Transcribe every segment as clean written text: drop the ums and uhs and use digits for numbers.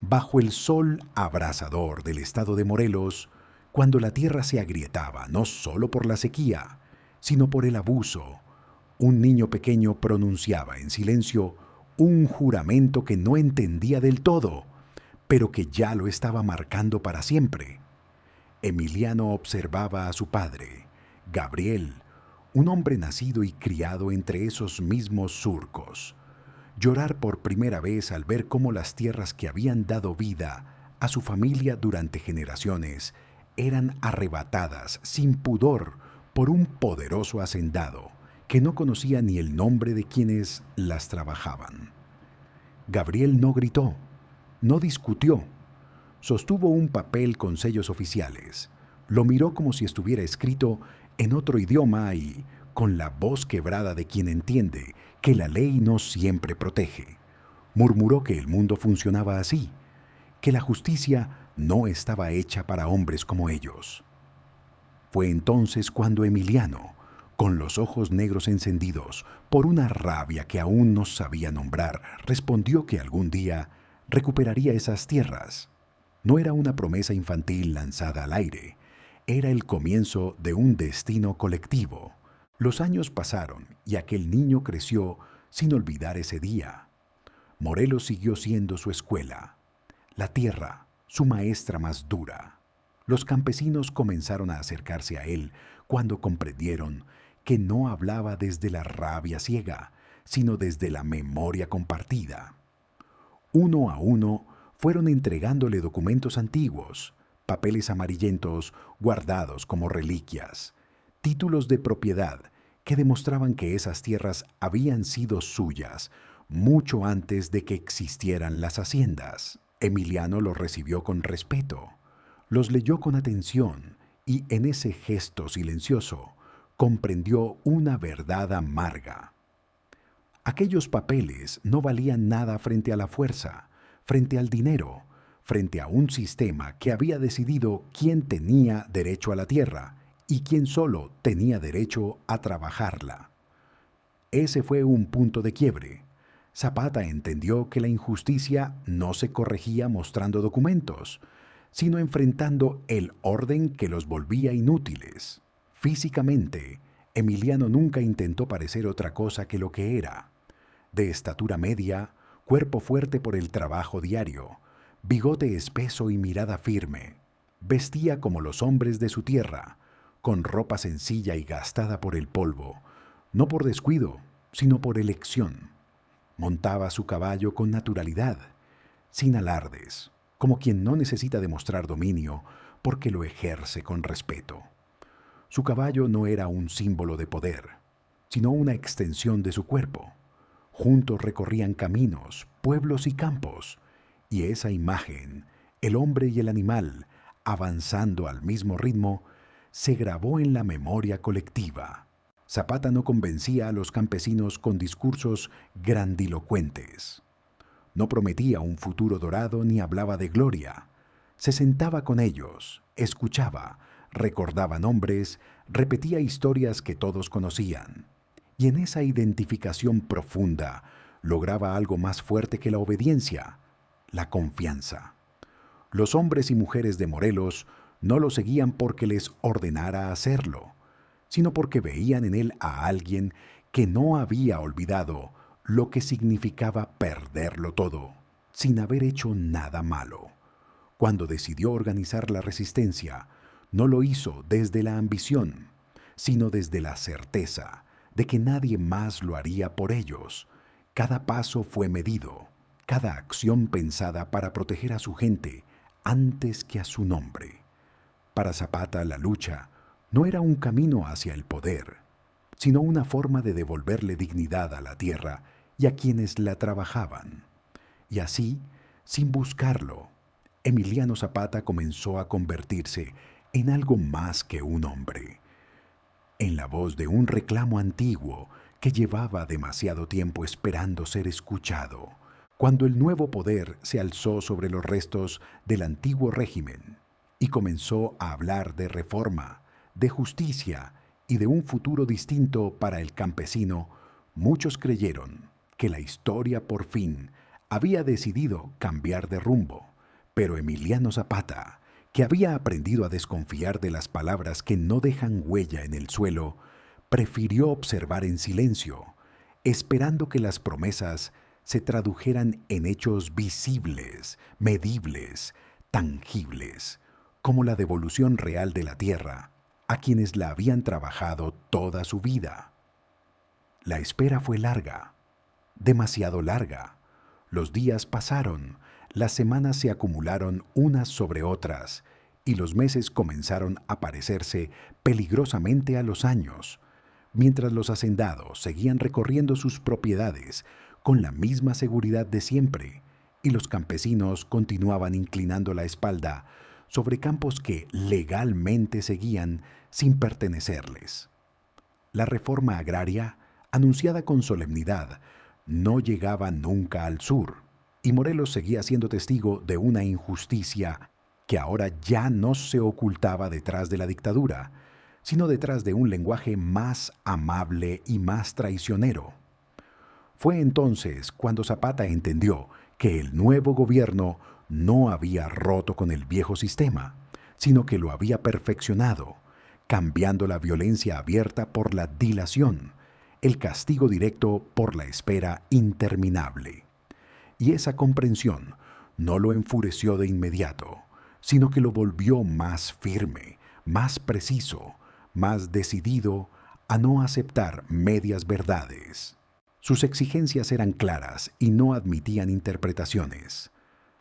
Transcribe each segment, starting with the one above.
Bajo el sol abrasador del estado de Morelos, cuando la tierra se agrietaba no solo por la sequía, sino por el abuso, un niño pequeño pronunciaba en silencio un juramento que no entendía del todo, pero que ya lo estaba marcando para siempre. Emiliano observaba a su padre, Gabriel, un hombre nacido y criado entre esos mismos surcos, llorar por primera vez al ver cómo las tierras que habían dado vida a su familia durante generaciones eran arrebatadas sin pudor por un poderoso hacendado que no conocía ni el nombre de quienes las trabajaban. Gabriel no gritó, no discutió, sostuvo un papel con sellos oficiales, lo miró como si estuviera escrito en otro idioma y, con la voz quebrada de quien entiende que la ley no siempre protege, murmuró que el mundo funcionaba así, que la justicia no estaba hecha para hombres como ellos. Fue entonces cuando Emiliano, con los ojos negros encendidos por una rabia que aún no sabía nombrar, respondió que algún día recuperaría esas tierras. No era una promesa infantil lanzada al aire, era el comienzo de un destino colectivo. Los años pasaron y aquel niño creció sin olvidar ese día. Morelos siguió siendo su escuela, la tierra, su maestra más dura. Los campesinos comenzaron a acercarse a él cuando comprendieron que no hablaba desde la rabia ciega, sino desde la memoria compartida. Uno a uno fueron entregándole documentos antiguos, papeles amarillentos guardados como reliquias, títulos de propiedad que demostraban que esas tierras habían sido suyas mucho antes de que existieran las haciendas. Emiliano los recibió con respeto, los leyó con atención y en ese gesto silencioso comprendió una verdad amarga. Aquellos papeles no valían nada frente a la fuerza, frente al dinero, frente a un sistema que había decidido quién tenía derecho a la tierra y quién solo tenía derecho a trabajarla. Ese fue un punto de quiebre. Zapata entendió que la injusticia no se corregía mostrando documentos, sino enfrentando el orden que los volvía inútiles. Físicamente, Emiliano nunca intentó parecer otra cosa que lo que era. De estatura media, cuerpo fuerte por el trabajo diario, bigote espeso y mirada firme. Vestía como los hombres de su tierra, con ropa sencilla y gastada por el polvo, no por descuido, sino por elección. Montaba su caballo con naturalidad, sin alardes, como quien no necesita demostrar dominio porque lo ejerce con respeto. Su caballo no era un símbolo de poder, sino una extensión de su cuerpo. Juntos recorrían caminos, pueblos y campos, y esa imagen, el hombre y el animal, avanzando al mismo ritmo, se grabó en la memoria colectiva. Zapata no convencía a los campesinos con discursos grandilocuentes. No prometía un futuro dorado ni hablaba de gloria. Se sentaba con ellos, escuchaba, recordaba nombres, repetía historias que todos conocían. Y en esa identificación profunda lograba algo más fuerte que la obediencia, la confianza. Los hombres y mujeres de Morelos no lo seguían porque les ordenara hacerlo, sino porque veían en él a alguien que no había olvidado lo que significaba perderlo todo, sin haber hecho nada malo. Cuando decidió organizar la resistencia, no lo hizo desde la ambición, sino desde la certeza de que nadie más lo haría por ellos. Cada paso fue medido, cada acción pensada para proteger a su gente antes que a su nombre. Para Zapata la lucha no era un camino hacia el poder, sino una forma de devolverle dignidad a la tierra y a quienes la trabajaban. Y así, sin buscarlo, Emiliano Zapata comenzó a convertirse en algo más que un hombre, en la voz de un reclamo antiguo que llevaba demasiado tiempo esperando ser escuchado. Cuando el nuevo poder se alzó sobre los restos del antiguo régimen y comenzó a hablar de reforma, de justicia y de un futuro distinto para el campesino, muchos creyeron que la historia por fin había decidido cambiar de rumbo, Pero Emiliano Zapata, que había aprendido a desconfiar de las palabras que no dejan huella en el suelo, prefirió observar en silencio, esperando que las promesas se tradujeran en hechos visibles, medibles, tangibles, como la devolución real de la tierra a quienes la habían trabajado toda su vida. La espera fue larga, demasiado larga. Los días pasaron, las semanas se acumularon unas sobre otras y los meses comenzaron a parecerse peligrosamente a los años, mientras los hacendados seguían recorriendo sus propiedades con la misma seguridad de siempre y los campesinos continuaban inclinando la espalda sobre campos que legalmente seguían sin pertenecerles. La reforma agraria, anunciada con solemnidad, no llegaba nunca al sur, y Morelos seguía siendo testigo de una injusticia que ahora ya no se ocultaba detrás de la dictadura, sino detrás de un lenguaje más amable y más traicionero. Fue entonces cuando Zapata entendió que el nuevo gobierno no había roto con el viejo sistema, sino que lo había perfeccionado, cambiando la violencia abierta por la dilación, el castigo directo por la espera interminable. Y esa comprensión no lo enfureció de inmediato, sino que lo volvió más firme, más preciso, más decidido a no aceptar medias verdades. Sus exigencias eran claras y no admitían interpretaciones.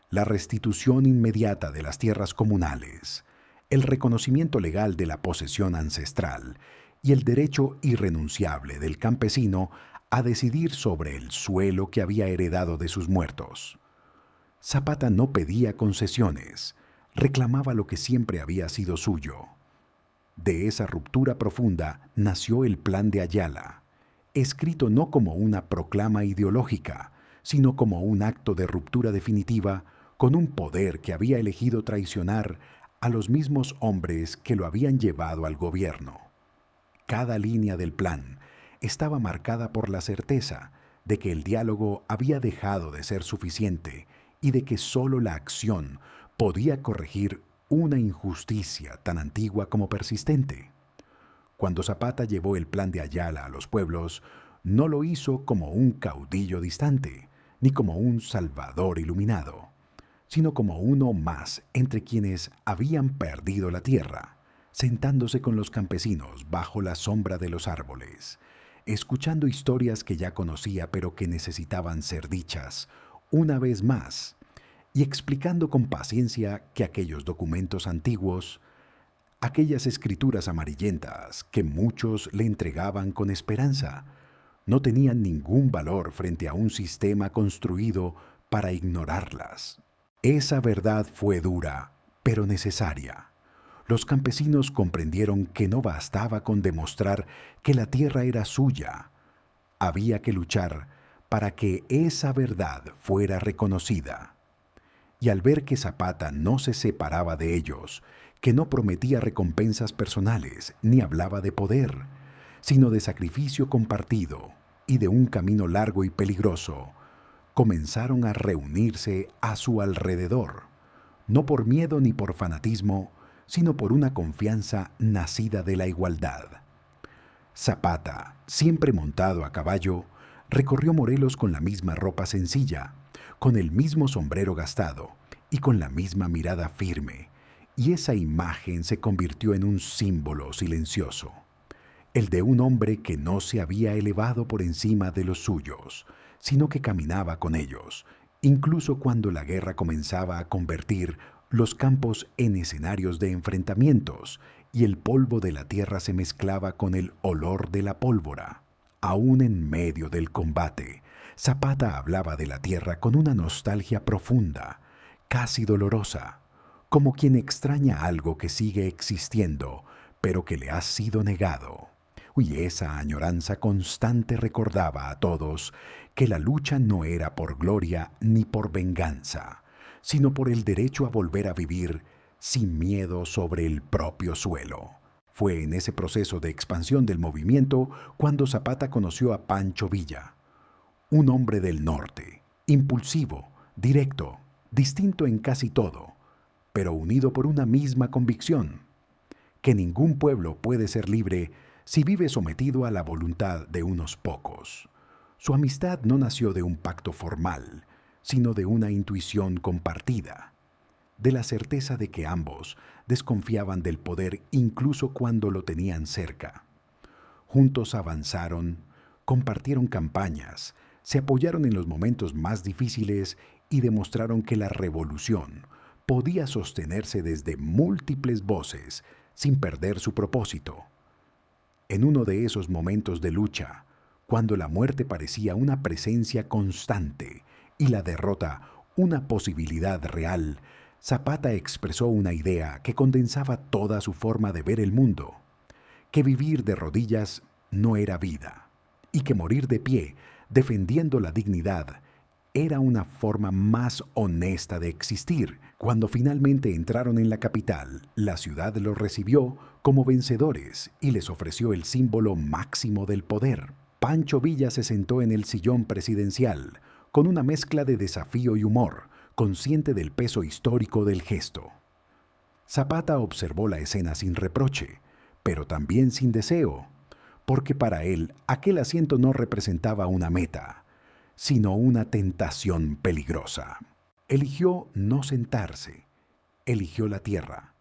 La restitución inmediata de las tierras comunales, el reconocimiento legal de la posesión ancestral y el derecho irrenunciable del campesino a decidir sobre el suelo que había heredado de sus muertos. Zapata no pedía concesiones, reclamaba lo que siempre había sido suyo. De esa ruptura profunda nació el Plan de Ayala, escrito no como una proclama ideológica, sino como un acto de ruptura definitiva con un poder que había elegido traicionar a los mismos hombres que lo habían llevado al gobierno. Cada línea del plan estaba marcada por la certeza de que el diálogo había dejado de ser suficiente y de que solo la acción podía corregir una injusticia tan antigua como persistente. Cuando Zapata llevó el Plan de Ayala a los pueblos, no lo hizo como un caudillo distante, ni como un salvador iluminado, sino como uno más entre quienes habían perdido la tierra, sentándose con los campesinos bajo la sombra de los árboles, escuchando historias que ya conocía pero que necesitaban ser dichas una vez más, y explicando con paciencia que aquellos documentos antiguos, aquellas escrituras amarillentas que muchos le entregaban con esperanza, no tenían ningún valor frente a un sistema construido para ignorarlas. Esa verdad fue dura, pero necesaria. Los campesinos comprendieron que no bastaba con demostrar que la tierra era suya. Había que luchar para que esa verdad fuera reconocida. Y al ver que Zapata no se separaba de ellos, que no prometía recompensas personales ni hablaba de poder, sino de sacrificio compartido y de un camino largo y peligroso, comenzaron a reunirse a su alrededor, no por miedo ni por fanatismo, sino por una confianza nacida de la igualdad. Zapata, siempre montado a caballo, recorrió Morelos con la misma ropa sencilla, con el mismo sombrero gastado y con la misma mirada firme, y esa imagen se convirtió en un símbolo silencioso, el de un hombre que no se había elevado por encima de los suyos, sino que caminaba con ellos, incluso cuando la guerra comenzaba a convertir los campos en escenarios de enfrentamientos y el polvo de la tierra se mezclaba con el olor de la pólvora. Aún en medio del combate, Zapata hablaba de la tierra con una nostalgia profunda, casi dolorosa, como quien extraña algo que sigue existiendo, pero que le ha sido negado. Y esa añoranza constante recordaba a todos que la lucha no era por gloria ni por venganza, sino por el derecho a volver a vivir sin miedo sobre el propio suelo. Fue en ese proceso de expansión del movimiento cuando Zapata conoció a Pancho Villa, un hombre del norte, impulsivo, directo, distinto en casi todo, pero unido por una misma convicción, que ningún pueblo puede ser libre si vive sometido a la voluntad de unos pocos. Su amistad no nació de un pacto formal, sino de una intuición compartida, de la certeza de que ambos desconfiaban del poder incluso cuando lo tenían cerca. Juntos avanzaron, compartieron campañas, se apoyaron en los momentos más difíciles y demostraron que la revolución podía sostenerse desde múltiples voces sin perder su propósito. En uno de esos momentos de lucha, cuando la muerte parecía una presencia constante y la derrota una posibilidad real, Zapata expresó una idea que condensaba toda su forma de ver el mundo: que vivir de rodillas no era vida, y que morir de pie, defendiendo la dignidad, era una forma más honesta de existir. Cuando finalmente entraron en la capital, la ciudad los recibió como vencedores y les ofreció el símbolo máximo del poder. Pancho Villa se sentó en el sillón presidencial, con una mezcla de desafío y humor, consciente del peso histórico del gesto. Zapata observó la escena sin reproche, pero también sin deseo, porque para él aquel asiento no representaba una meta, sino una tentación peligrosa. Eligió no sentarse, eligió la tierra.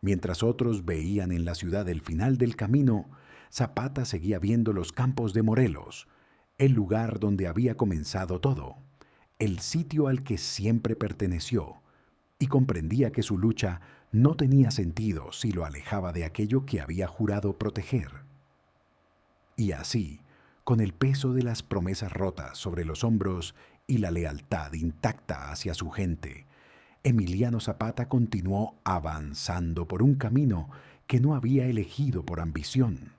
Mientras otros veían en la ciudad el final del camino, Zapata seguía viendo los campos de Morelos, el lugar donde había comenzado todo, el sitio al que siempre perteneció, y comprendía que su lucha no tenía sentido si lo alejaba de aquello que había jurado proteger. Y así, con el peso de las promesas rotas sobre los hombros y la lealtad intacta hacia su gente, Emiliano Zapata continuó avanzando por un camino que no había elegido por ambición,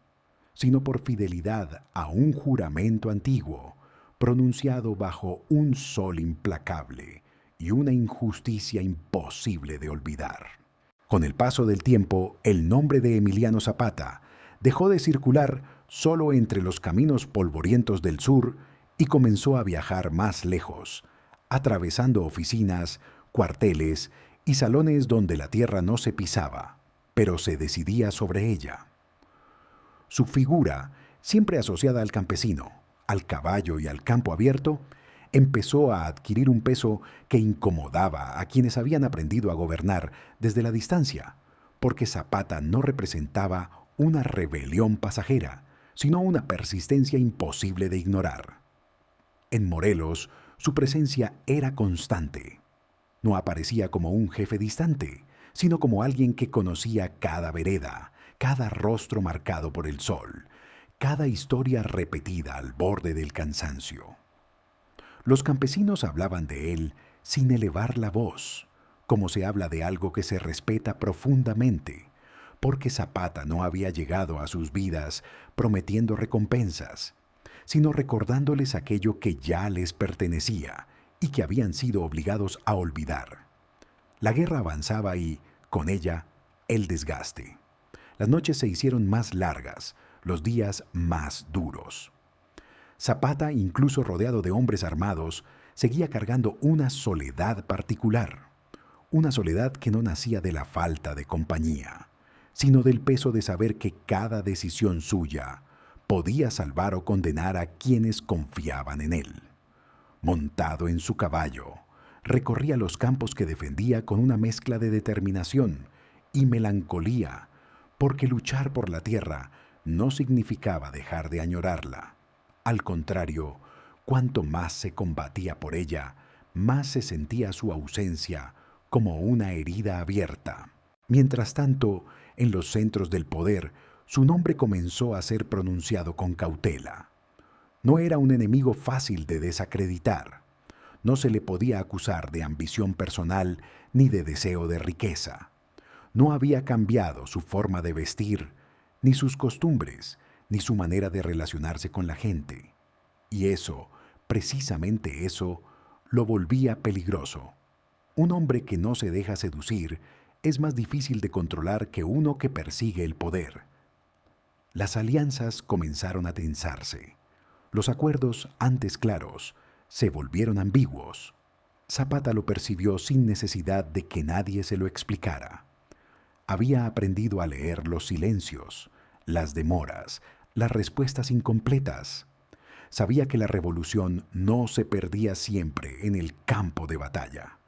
sino por fidelidad a un juramento antiguo, pronunciado bajo un sol implacable y una injusticia imposible de olvidar. Con el paso del tiempo, el nombre de Emiliano Zapata dejó de circular solo entre los caminos polvorientos del sur y comenzó a viajar más lejos, atravesando oficinas, cuarteles y salones donde la tierra no se pisaba, pero se decidía sobre ella. Su figura, siempre asociada al campesino, al caballo y al campo abierto, empezó a adquirir un peso que incomodaba a quienes habían aprendido a gobernar desde la distancia, porque Zapata no representaba una rebelión pasajera, sino una persistencia imposible de ignorar. En Morelos, su presencia era constante. No aparecía como un jefe distante, sino como alguien que conocía cada vereda, cada rostro marcado por el sol, cada historia repetida al borde del cansancio. Los campesinos hablaban de él sin elevar la voz, como se habla de algo que se respeta profundamente, porque Zapata no había llegado a sus vidas prometiendo recompensas, sino recordándoles aquello que ya les pertenecía y que habían sido obligados a olvidar. La guerra avanzaba y, con ella, el desgaste. Las noches se hicieron más largas, los días más duros. Zapata, incluso rodeado de hombres armados, seguía cargando una soledad particular, una soledad que no nacía de la falta de compañía, sino del peso de saber que cada decisión suya podía salvar o condenar a quienes confiaban en él. Montado en su caballo, recorría los campos que defendía con una mezcla de determinación y melancolía, porque luchar por la tierra no significaba dejar de añorarla. Al contrario, cuanto más se combatía por ella, más se sentía su ausencia como una herida abierta. Mientras tanto, en los centros del poder, su nombre comenzó a ser pronunciado con cautela. No era un enemigo fácil de desacreditar. No se le podía acusar de ambición personal ni de deseo de riqueza. No había cambiado su forma de vestir, ni sus costumbres, ni su manera de relacionarse con la gente. Y eso, precisamente eso, lo volvía peligroso. Un hombre que no se deja seducir es más difícil de controlar que uno que persigue el poder. Las alianzas comenzaron a tensarse. Los acuerdos, antes claros, se volvieron ambiguos. Zapata lo percibió sin necesidad de que nadie se lo explicara. Había aprendido a leer los silencios, las demoras, las respuestas incompletas. Sabía que la revolución no se perdía siempre en el campo de batalla.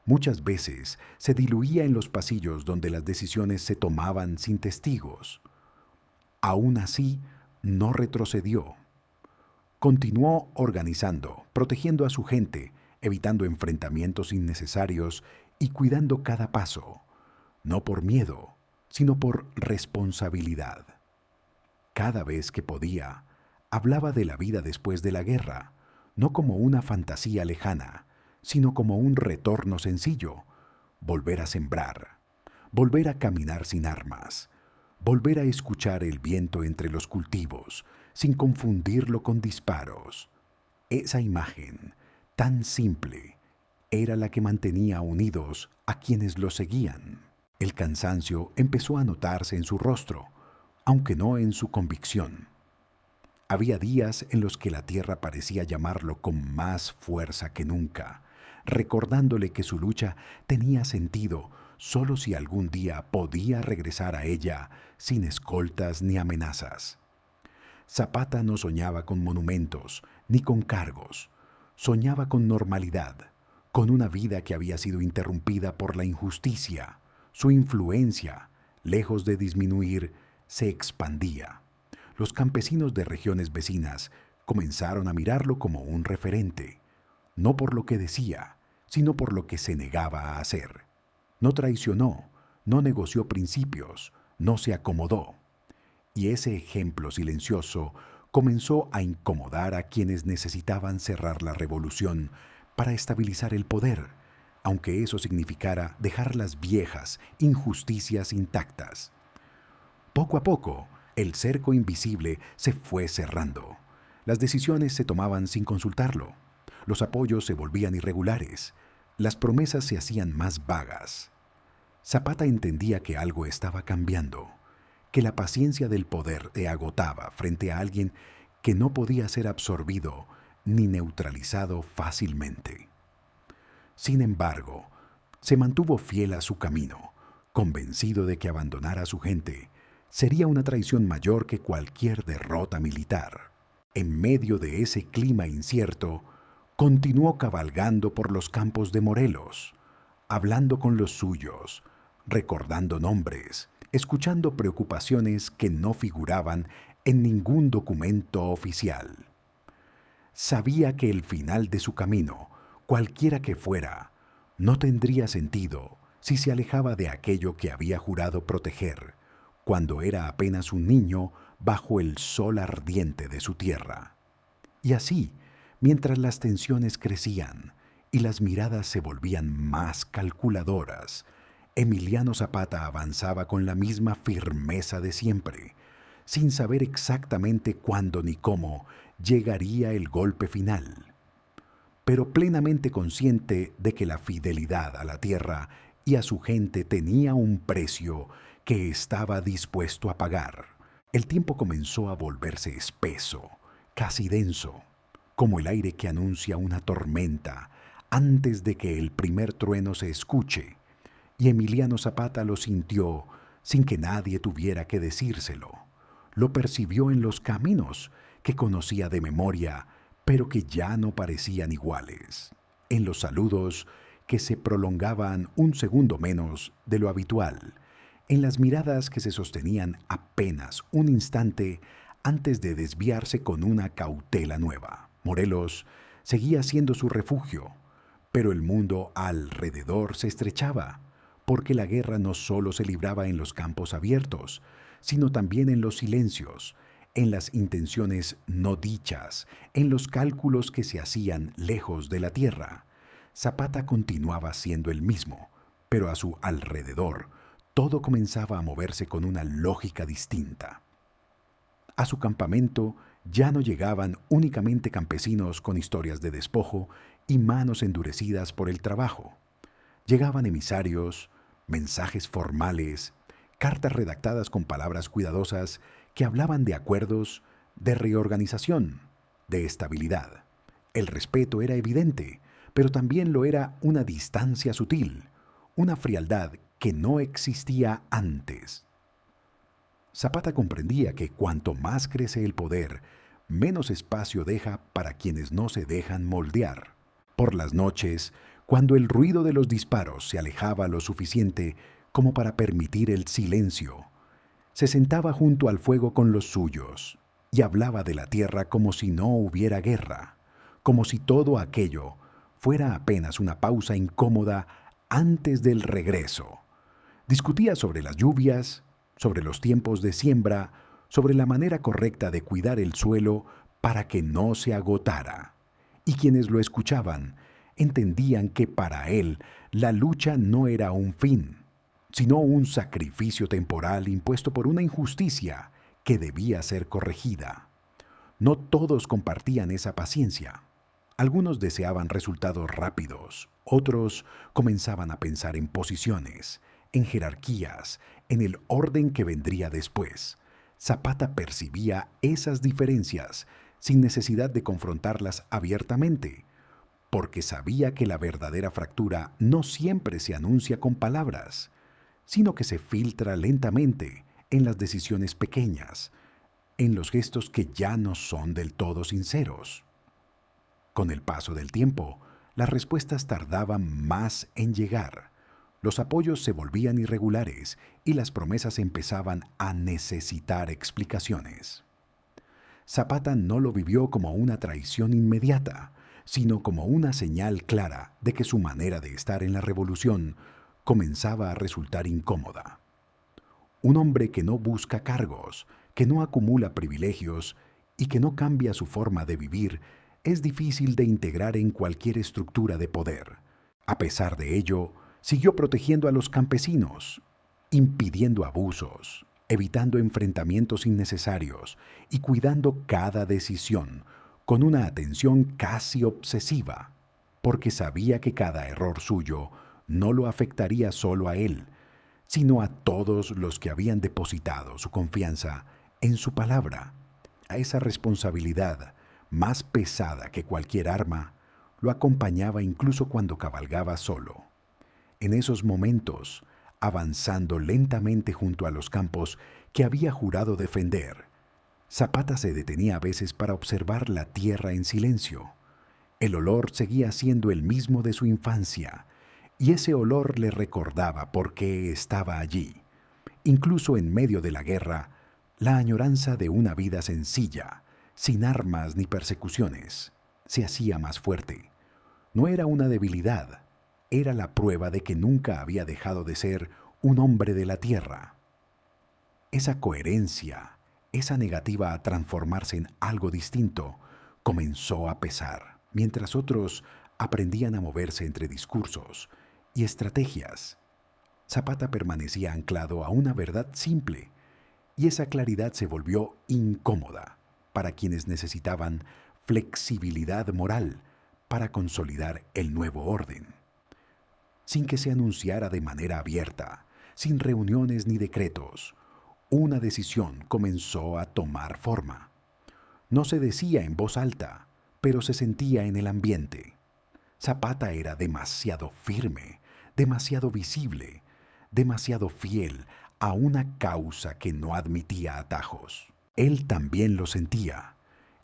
Muchas veces se diluía en los pasillos donde las decisiones se tomaban sin testigos. Aún así, no retrocedió. Continuó organizando, protegiendo a su gente, evitando enfrentamientos innecesarios y cuidando cada paso, no por miedo, sino por responsabilidad. Cada vez que podía, hablaba de la vida después de la guerra, no como una fantasía lejana, sino como un retorno sencillo: volver a sembrar, volver a caminar sin armas, volver a escuchar el viento entre los cultivos, sin confundirlo con disparos. Esa imagen, tan simple, era la que mantenía unidos a quienes lo seguían. El cansancio empezó a notarse en su rostro, aunque no en su convicción. Había días en los que la tierra parecía llamarlo con más fuerza que nunca, recordándole que su lucha tenía sentido solo si algún día podía regresar a ella sin escoltas ni amenazas. Zapata no soñaba con monumentos ni con cargos. Soñaba con normalidad, con una vida que había sido interrumpida por la injusticia. Su influencia, lejos de disminuir, se expandía. Los campesinos de regiones vecinas comenzaron a mirarlo como un referente, no por lo que decía, sino por lo que se negaba a hacer. No traicionó, no negoció principios, no se acomodó. Y ese ejemplo silencioso comenzó a incomodar a quienes necesitaban cerrar la revolución para estabilizar el poder, aunque eso significara dejar las viejas injusticias intactas. Poco a poco, el cerco invisible se fue cerrando. Las decisiones se tomaban sin consultarlo. Los apoyos se volvían irregulares. Las promesas se hacían más vagas. Zapata entendía que algo estaba cambiando, que la paciencia del poder se agotaba frente a alguien que no podía ser absorbido ni neutralizado fácilmente. Sin embargo, se mantuvo fiel a su camino, convencido de que abandonar a su gente sería una traición mayor que cualquier derrota militar. En medio de ese clima incierto, continuó cabalgando por los campos de Morelos, hablando con los suyos, recordando nombres, escuchando preocupaciones que no figuraban en ningún documento oficial. Sabía que el final de su camino, cualquiera que fuera, no tendría sentido si se alejaba de aquello que había jurado proteger cuando era apenas un niño bajo el sol ardiente de su tierra. Y así, mientras las tensiones crecían y las miradas se volvían más calculadoras, Emiliano Zapata avanzaba con la misma firmeza de siempre, sin saber exactamente cuándo ni cómo llegaría el golpe final, pero plenamente consciente de que la fidelidad a la tierra y a su gente tenía un precio que estaba dispuesto a pagar. El tiempo comenzó a volverse espeso, casi denso, como el aire que anuncia una tormenta antes de que el primer trueno se escuche, y Emiliano Zapata lo sintió sin que nadie tuviera que decírselo. Lo percibió en los caminos que conocía de memoria, pero que ya no parecían iguales, en los saludos que se prolongaban un segundo menos de lo habitual, en las miradas que se sostenían apenas un instante antes de desviarse con una cautela nueva. Morelos seguía siendo su refugio, pero el mundo alrededor se estrechaba, porque la guerra no solo se libraba en los campos abiertos, sino también en los silencios, en las intenciones no dichas, en los cálculos que se hacían lejos de la tierra. Zapata continuaba siendo el mismo, pero a su alrededor todo comenzaba a moverse con una lógica distinta. A su campamento ya no llegaban únicamente campesinos con historias de despojo y manos endurecidas por el trabajo. Llegaban emisarios, mensajes formales, cartas redactadas con palabras cuidadosas que hablaban de acuerdos, de reorganización, de estabilidad. El respeto era evidente, pero también lo era una distancia sutil, una frialdad que no existía antes. Zapata comprendía que cuanto más crece el poder, menos espacio deja para quienes no se dejan moldear. Por las noches, cuando el ruido de los disparos se alejaba lo suficiente como para permitir el silencio, se sentaba junto al fuego con los suyos y hablaba de la tierra como si no hubiera guerra, como si todo aquello fuera apenas una pausa incómoda antes del regreso. Discutía sobre las lluvias, sobre los tiempos de siembra, sobre la manera correcta de cuidar el suelo para que no se agotara. Y quienes lo escuchaban entendían que para él la lucha no era un fin, sino un sacrificio temporal impuesto por una injusticia que debía ser corregida. No todos compartían esa paciencia. Algunos deseaban resultados rápidos, otros comenzaban a pensar en posiciones, en jerarquías, en el orden que vendría después. Zapata percibía esas diferencias sin necesidad de confrontarlas abiertamente, porque sabía que la verdadera fractura no siempre se anuncia con palabras, sino que se filtra lentamente en las decisiones pequeñas, en los gestos que ya no son del todo sinceros. Con el paso del tiempo, las respuestas tardaban más en llegar, los apoyos se volvían irregulares y las promesas empezaban a necesitar explicaciones. Zapata no lo vivió como una traición inmediata, sino como una señal clara de que su manera de estar en la revolución comenzaba a resultar incómoda. Un hombre que no busca cargos, que no acumula privilegios y que no cambia su forma de vivir es difícil de integrar en cualquier estructura de poder. A pesar de ello, siguió protegiendo a los campesinos, impidiendo abusos, evitando enfrentamientos innecesarios y cuidando cada decisión con una atención casi obsesiva, porque sabía que cada error suyo no lo afectaría solo a él, sino a todos los que habían depositado su confianza en su palabra. A esa responsabilidad, más pesada que cualquier arma, lo acompañaba incluso cuando cabalgaba solo. En esos momentos, avanzando lentamente junto a los campos que había jurado defender, Zapata se detenía a veces para observar la tierra en silencio. El olor seguía siendo el mismo de su infancia, y ese olor le recordaba por qué estaba allí. Incluso en medio de la guerra, la añoranza de una vida sencilla, sin armas ni persecuciones, se hacía más fuerte. No era una debilidad, era la prueba de que nunca había dejado de ser un hombre de la tierra. Esa coherencia, esa negativa a transformarse en algo distinto, comenzó a pesar, mientras otros aprendían a moverse entre discursos y estrategias. Zapata permanecía anclado a una verdad simple, y esa claridad se volvió incómoda para quienes necesitaban flexibilidad moral para consolidar el nuevo orden. Sin que se anunciara de manera abierta, sin reuniones ni decretos, una decisión comenzó a tomar forma. No se decía en voz alta, pero se sentía en el ambiente. Zapata era demasiado firme, demasiado visible, demasiado fiel a una causa que no admitía atajos. Él también lo sentía.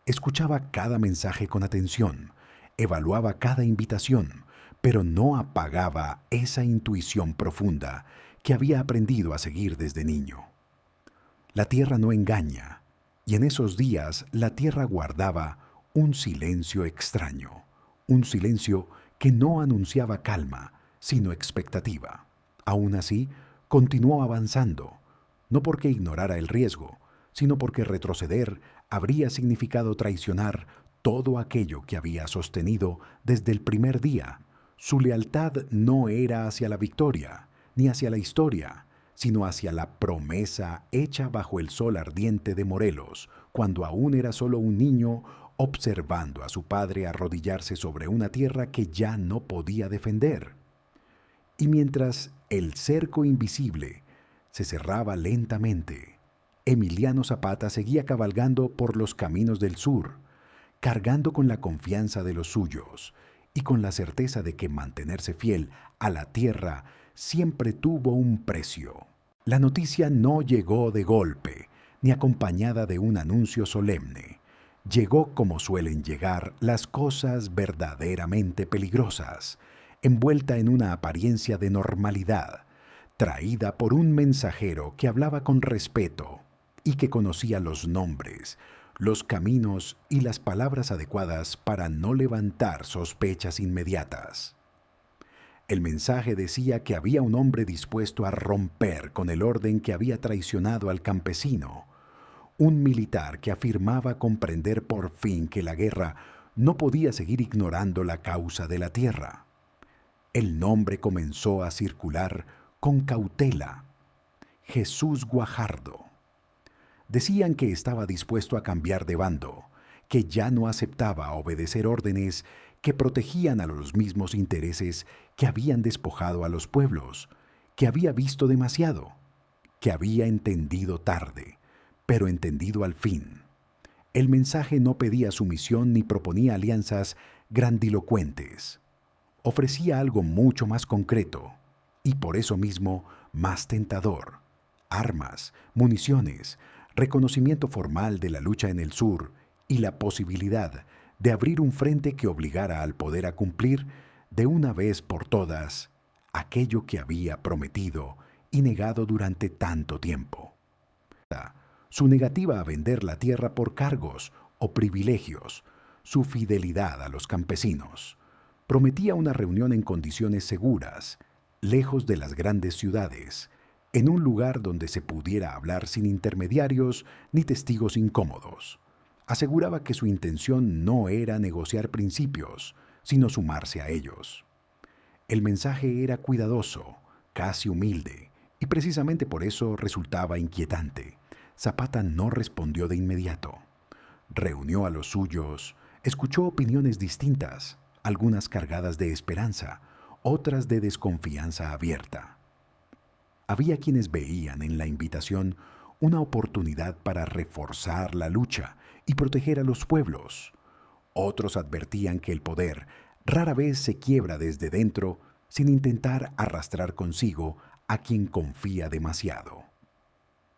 Escuchaba cada mensaje con atención, evaluaba cada invitación, pero no apagaba esa intuición profunda que había aprendido a seguir desde niño. La tierra no engaña, y en esos días la tierra guardaba un silencio extraño, un silencio que no anunciaba calma, sino expectativa. Aún así, continuó avanzando, no porque ignorara el riesgo, sino porque retroceder habría significado traicionar todo aquello que había sostenido desde el primer día. Su lealtad no era hacia la victoria, ni hacia la historia, sino hacia la promesa hecha bajo el sol ardiente de Morelos, cuando aún era solo un niño observando a su padre arrodillarse sobre una tierra que ya no podía defender. Y mientras el cerco invisible se cerraba lentamente, Emiliano Zapata seguía cabalgando por los caminos del sur, cargando con la confianza de los suyos y con la certeza de que mantenerse fiel a la tierra siempre tuvo un precio. La noticia no llegó de golpe, ni acompañada de un anuncio solemne. Llegó como suelen llegar las cosas verdaderamente peligrosas, envuelta en una apariencia de normalidad, traída por un mensajero que hablaba con respeto y que conocía los nombres, los caminos y las palabras adecuadas para no levantar sospechas inmediatas. El mensaje decía que había un hombre dispuesto a romper con el orden que había traicionado al campesino, un militar que afirmaba comprender por fin que la guerra no podía seguir ignorando la causa de la tierra. El nombre comenzó a circular con cautela: Jesús Guajardo. Decían que estaba dispuesto a cambiar de bando, que ya no aceptaba obedecer órdenes que protegían a los mismos intereses que habían despojado a los pueblos, que había visto demasiado, que había entendido tarde, pero entendido al fin. El mensaje no pedía sumisión ni proponía alianzas grandilocuentes. Ofrecía algo mucho más concreto y por eso mismo más tentador: armas, municiones, reconocimiento formal de la lucha en el sur y la posibilidad de abrir un frente que obligara al poder a cumplir de una vez por todas aquello que había prometido y negado durante tanto tiempo. Su negativa a vender la tierra por cargos o privilegios, su fidelidad a los campesinos. Prometía una reunión en condiciones seguras, lejos de las grandes ciudades, en un lugar donde se pudiera hablar sin intermediarios ni testigos incómodos. Aseguraba que su intención no era negociar principios, sino sumarse a ellos. El mensaje era cuidadoso, casi humilde, y precisamente por eso resultaba inquietante. Zapata no respondió de inmediato. Reunió a los suyos, escuchó opiniones distintas, algunas cargadas de esperanza, otras de desconfianza abierta. Había quienes veían en la invitación una oportunidad para reforzar la lucha y proteger a los pueblos. Otros advertían que el poder rara vez se quiebra desde dentro sin intentar arrastrar consigo a quien confía demasiado.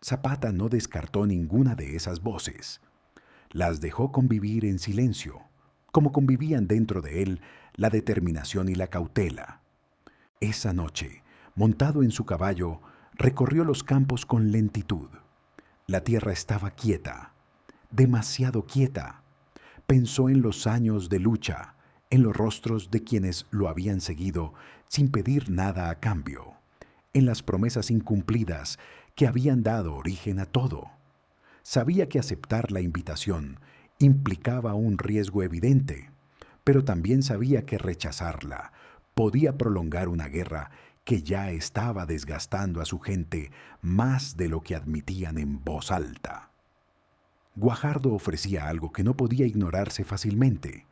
Zapata no descartó ninguna de esas voces. Las dejó convivir en silencio, como convivían dentro de él la determinación y la cautela. Esa noche, montado en su caballo, recorrió los campos con lentitud. La tierra estaba quieta, demasiado quieta. Pensó en los años de lucha, en los rostros de quienes lo habían seguido sin pedir nada a cambio, en las promesas incumplidas que habían dado origen a todo. Sabía que aceptar la invitación implicaba un riesgo evidente, pero también sabía que rechazarla podía prolongar una guerra que ya estaba desgastando a su gente más de lo que admitían en voz alta. Guajardo ofrecía algo que no podía ignorarse fácilmente: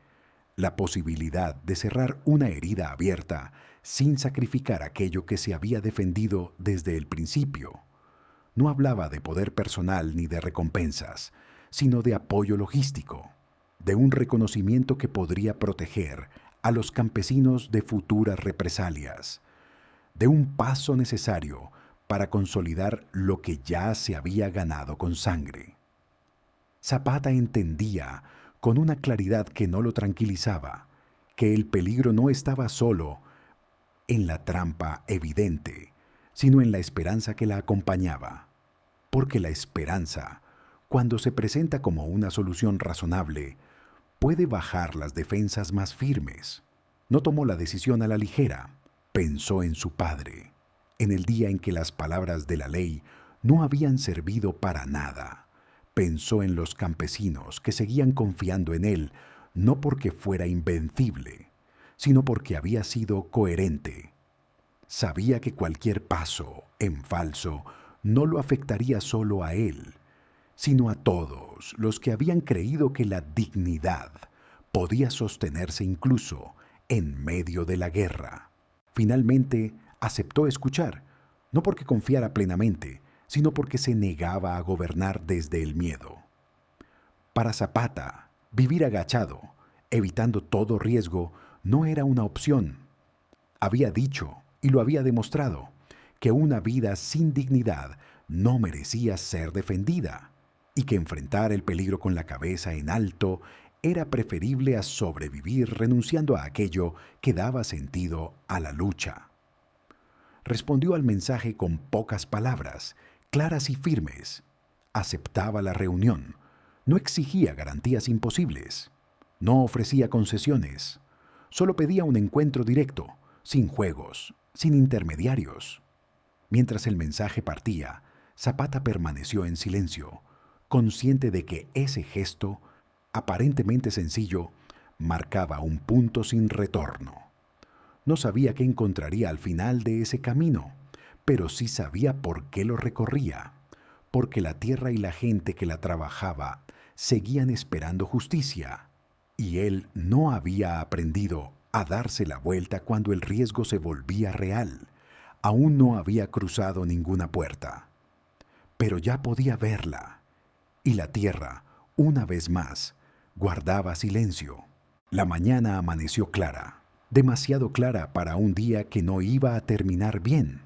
la posibilidad de cerrar una herida abierta sin sacrificar aquello que se había defendido desde el principio. No hablaba de poder personal ni de recompensas, sino de apoyo logístico, de un reconocimiento que podría proteger a los campesinos de futuras represalias, de un paso necesario para consolidar lo que ya se había ganado con sangre. Zapata entendía, con una claridad que no lo tranquilizaba, que el peligro no estaba solo en la trampa evidente, sino en la esperanza que la acompañaba. Porque la esperanza, cuando se presenta como una solución razonable, puede bajar las defensas más firmes. No tomó la decisión a la ligera. Pensó en su padre, en el día en que las palabras de la ley no habían servido para nada. Pensó en los campesinos que seguían confiando en él, no porque fuera invencible, sino porque había sido coherente. Sabía que cualquier paso en falso no lo afectaría solo a él, sino a todos los que habían creído que la dignidad podía sostenerse incluso en medio de la guerra. Finalmente aceptó escuchar, no porque confiara plenamente, sino porque se negaba a gobernar desde el miedo. Para Zapata, vivir agachado, evitando todo riesgo, no era una opción. Había dicho, y lo había demostrado, que una vida sin dignidad no merecía ser defendida y que enfrentar el peligro con la cabeza en alto era preferible a sobrevivir renunciando a aquello que daba sentido a la lucha. Respondió al mensaje con pocas palabras, claras y firmes. Aceptaba la reunión. No exigía garantías imposibles. No ofrecía concesiones. Solo pedía un encuentro directo, sin juegos, sin intermediarios. Mientras el mensaje partía, Zapata permaneció en silencio, consciente de que ese gesto, aparentemente sencillo, marcaba un punto sin retorno. No sabía qué encontraría al final de ese camino, pero sí sabía por qué lo recorría, porque la tierra y la gente que la trabajaba seguían esperando justicia, y él no había aprendido a darse la vuelta cuando el riesgo se volvía real. Aún no había cruzado ninguna puerta, pero ya podía verla, y la tierra, una vez más, guardaba silencio. La mañana amaneció clara, demasiado clara para un día que no iba a terminar bien,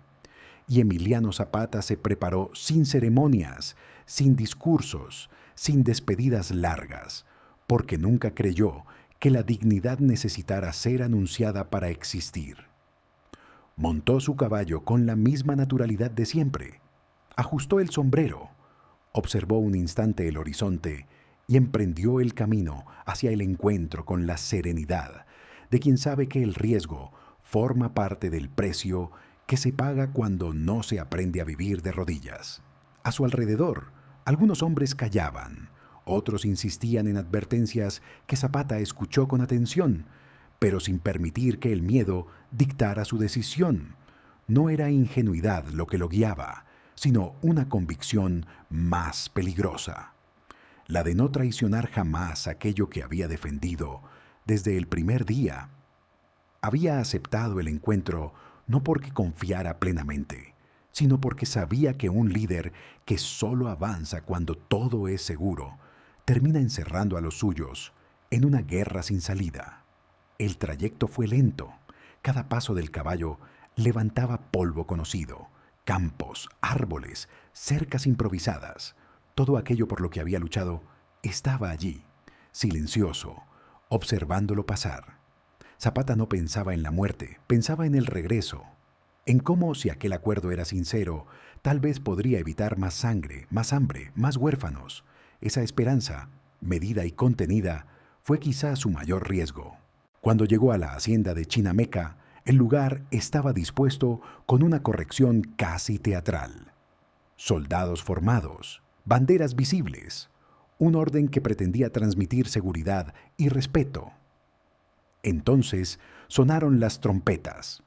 y Emiliano Zapata se preparó sin ceremonias, sin discursos, sin despedidas largas, porque nunca creyó que la dignidad necesitara ser anunciada para existir. Montó su caballo con la misma naturalidad de siempre, ajustó el sombrero, observó un instante el horizonte y emprendió el camino hacia el encuentro con la serenidad de quien sabe que el riesgo forma parte del precio que se paga cuando no se aprende a vivir de rodillas. A su alrededor, algunos hombres callaban, otros insistían en advertencias que Zapata escuchó con atención, pero sin permitir que el miedo dictara su decisión. No era ingenuidad lo que lo guiaba, sino una convicción más peligrosa, la de no traicionar jamás aquello que había defendido desde el primer día. Había aceptado el encuentro no porque confiara plenamente, sino porque sabía que un líder que solo avanza cuando todo es seguro, termina encerrando a los suyos en una guerra sin salida. El trayecto fue lento. Cada paso del caballo levantaba polvo conocido, campos, árboles, cercas improvisadas. Todo aquello por lo que había luchado estaba allí, silencioso, observándolo pasar. Zapata no pensaba en la muerte, pensaba en el regreso, en cómo, si aquel acuerdo era sincero, tal vez podría evitar más sangre, más hambre, más huérfanos. Esa esperanza, medida y contenida, fue quizá su mayor riesgo. Cuando llegó a la hacienda de Chinameca, el lugar estaba dispuesto con una corrección casi teatral. Soldados formados, banderas visibles, un orden que pretendía transmitir seguridad y respeto. Entonces sonaron las trompetas.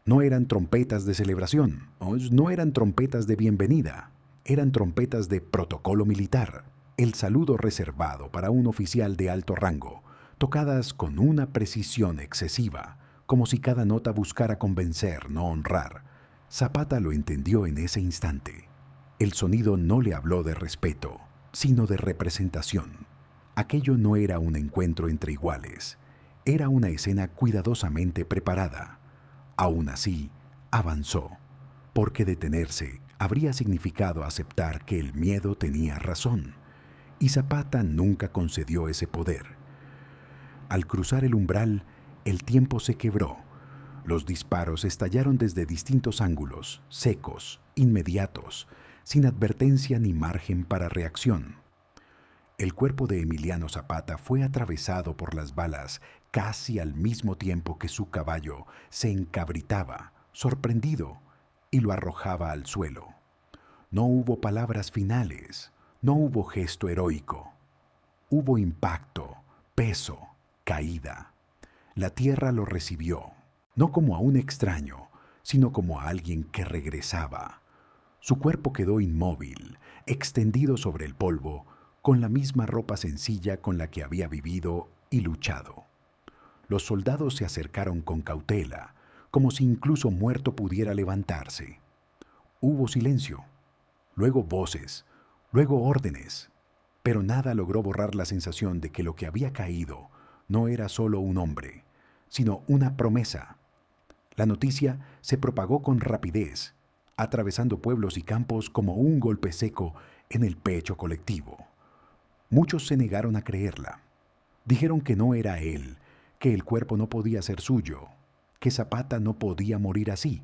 No eran trompetas de celebración, no eran trompetas de bienvenida, eran trompetas de protocolo militar, el saludo reservado para un oficial de alto rango, tocadas con una precisión excesiva, como si cada nota buscara convencer, no honrar. Zapata lo entendió en ese instante. El sonido no le habló de respeto, sino de representación. Aquello no era un encuentro entre iguales, era una escena cuidadosamente preparada. Aún así, avanzó, porque detenerse habría significado aceptar que el miedo tenía razón, y Zapata nunca concedió ese poder. Al cruzar el umbral, el tiempo se quebró. Los disparos estallaron desde distintos ángulos, secos, inmediatos, sin advertencia ni margen para reacción. El cuerpo de Emiliano Zapata fue atravesado por las balas casi al mismo tiempo que su caballo se encabritaba, sorprendido, y lo arrojaba al suelo. No hubo palabras finales, no hubo gesto heroico. Hubo impacto, peso, caída. La tierra lo recibió, no como a un extraño, sino como a alguien que regresaba. Su cuerpo quedó inmóvil, extendido sobre el polvo, con la misma ropa sencilla con la que había vivido y luchado. Los soldados se acercaron con cautela, como si incluso muerto pudiera levantarse. Hubo silencio, luego voces, luego órdenes, pero nada logró borrar la sensación de que lo que había caído no era solo un hombre, sino una promesa. La noticia se propagó con rapidez, atravesando pueblos y campos como un golpe seco en el pecho colectivo. Muchos se negaron a creerla. Dijeron que no era él, que el cuerpo no podía ser suyo, que Zapata no podía morir así,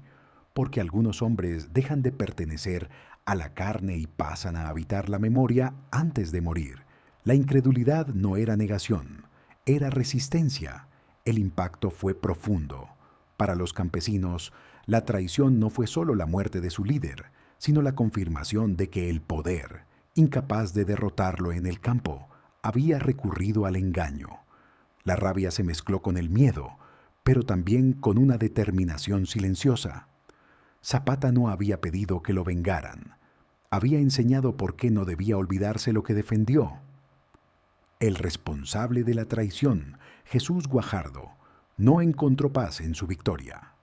porque algunos hombres dejan de pertenecer a la carne y pasan a habitar la memoria antes de morir. La incredulidad no era negación, era resistencia. El impacto fue profundo. Para los campesinos, la traición no fue solo la muerte de su líder, sino la confirmación de que el poder, incapaz de derrotarlo en el campo, había recurrido al engaño. La rabia se mezcló con el miedo, pero también con una determinación silenciosa. Zapata no había pedido que lo vengaran. Había enseñado por qué no debía olvidarse lo que defendió. El responsable de la traición, Jesús Guajardo, no encontró paz en su victoria.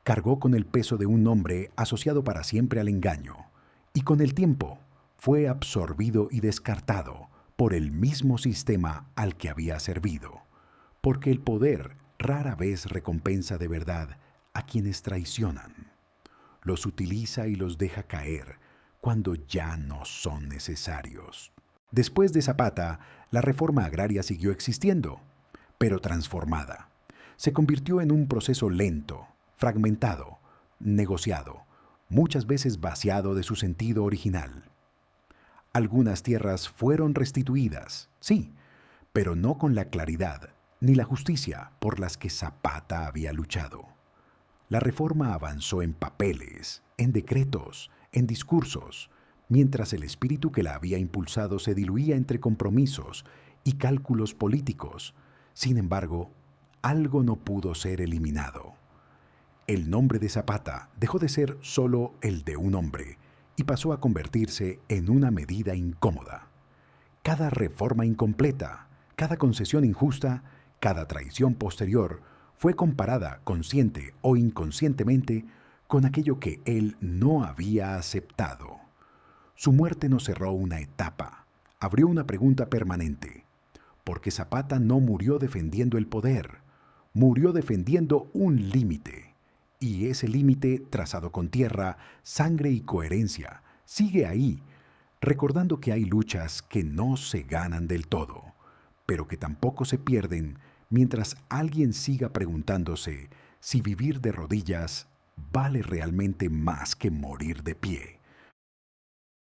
Cargó con el peso de un hombre asociado para siempre al engaño, y con el tiempo fue absorbido y descartado por el mismo sistema al que había servido, porque el poder rara vez recompensa de verdad a quienes traicionan. Los utiliza y los deja caer cuando ya no son necesarios. Después de Zapata, la reforma agraria siguió existiendo, pero transformada. Se convirtió en un proceso lento, fragmentado, negociado, muchas veces vaciado de su sentido original. Algunas tierras fueron restituidas, sí, pero no con la claridad ni la justicia por las que Zapata había luchado. La reforma avanzó en papeles, en decretos, en discursos, mientras el espíritu que la había impulsado se diluía entre compromisos y cálculos políticos. Sin embargo, algo no pudo ser eliminado. El nombre de Zapata dejó de ser solo el de un hombre y pasó a convertirse en una medida incómoda. Cada reforma incompleta, cada concesión injusta, cada traición posterior fue comparada, consciente o inconscientemente, con aquello que él no había aceptado. Su muerte no cerró una etapa, abrió una pregunta permanente, porque Zapata no murió defendiendo el poder, murió defendiendo un límite, y ese límite, trazado con tierra, sangre y coherencia, sigue ahí, recordando que hay luchas que no se ganan del todo, pero que tampoco se pierden mientras alguien siga preguntándose si vivir de rodillas vale realmente más que morir de pie.